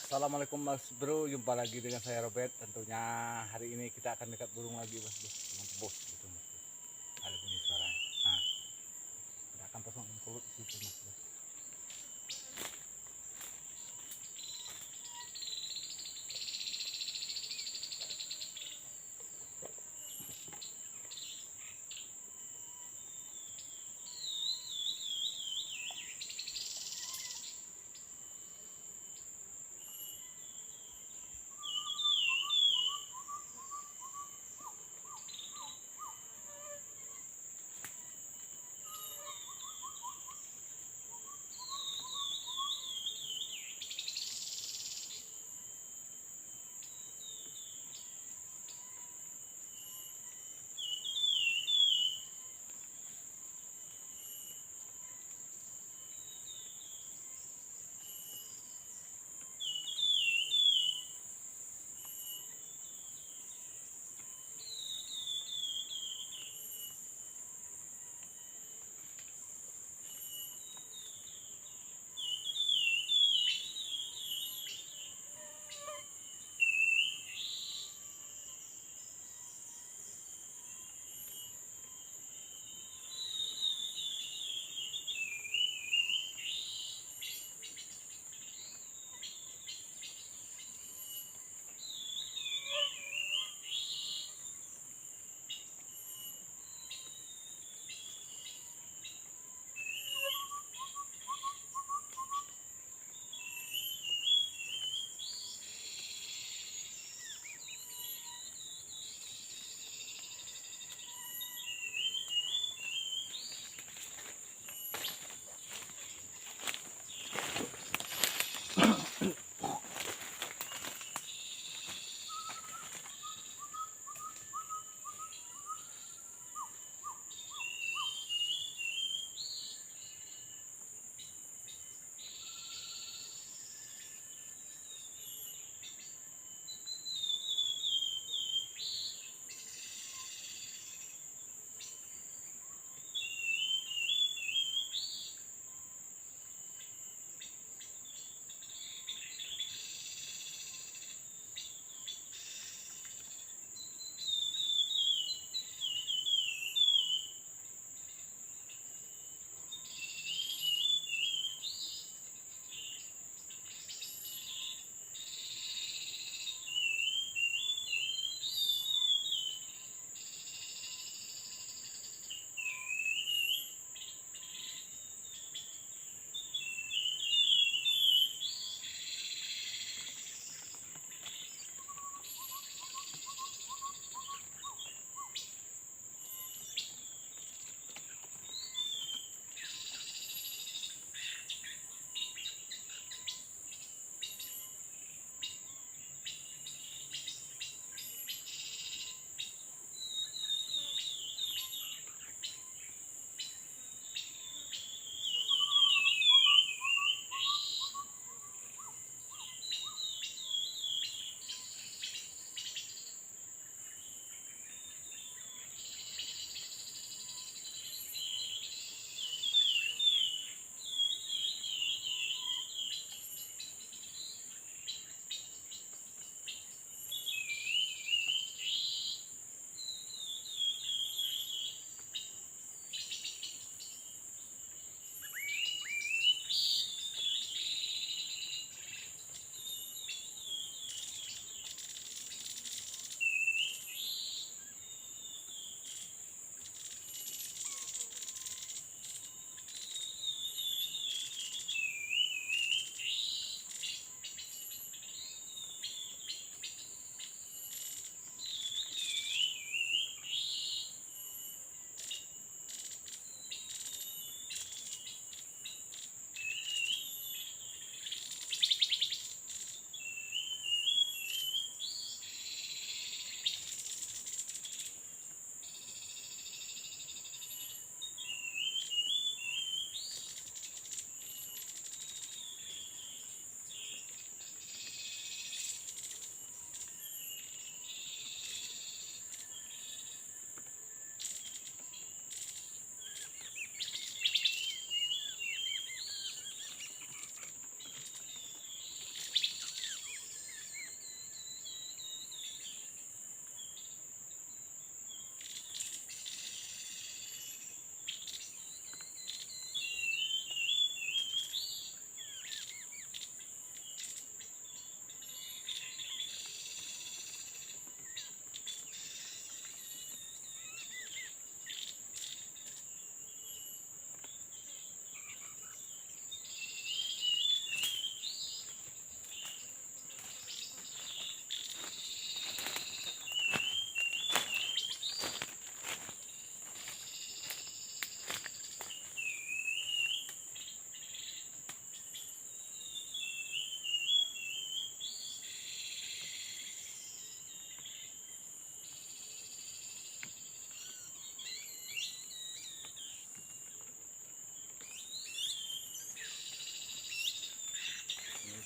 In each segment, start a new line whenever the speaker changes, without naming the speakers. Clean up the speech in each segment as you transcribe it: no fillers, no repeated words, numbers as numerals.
Assalamualaikum Mas Bro, jumpa lagi dengan saya Robert. Tentunya hari ini kita akan dekat burung lagi Mas Bro. Mantap bos gitu Mas Bro. Ada bunyi suara. Nah, kita akan pasang mulut di situ Mas Bro.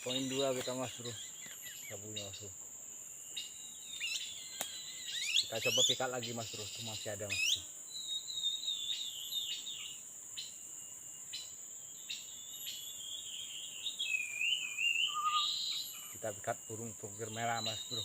Poin 2 kita mas bro, sabunnya mas bro. Kita coba pikat lagi mas bro, itu masih ada mas bro. Kita pikat burung togir merah mas bro.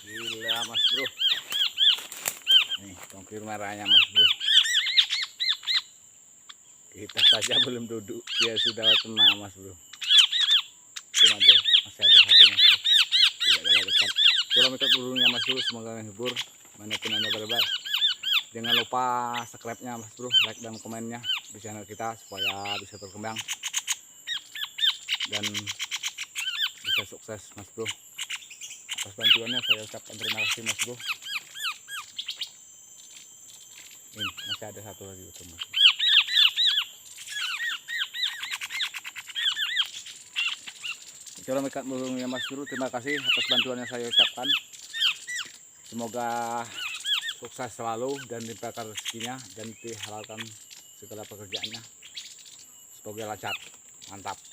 Gila mas bro, nih tongkir merahnya mas bro. Kita saja belum duduk, dia sudah tenang mas bro. Cuma deh, masih ada satu mas bro, tidak kalah dekat. Coba ikat burungnya mas bro, semoga menghibur manapun anda berada. Jangan lupa subscribe-nya mas bro, like dan komennya di channel kita supaya bisa berkembang dan bisa sukses mas bro. Atas bantuannya saya ucapkan terima kasih mas bro. Ini masih ada satu lagi betul mas bro. Coba ikat burungnya mas bro, terima kasih atas bantuannya saya ucapkan. Semoga sukses selalu dan diberikan rezekinya dan dihalalkan segala pekerjaannya. Semoga lancar, mantap.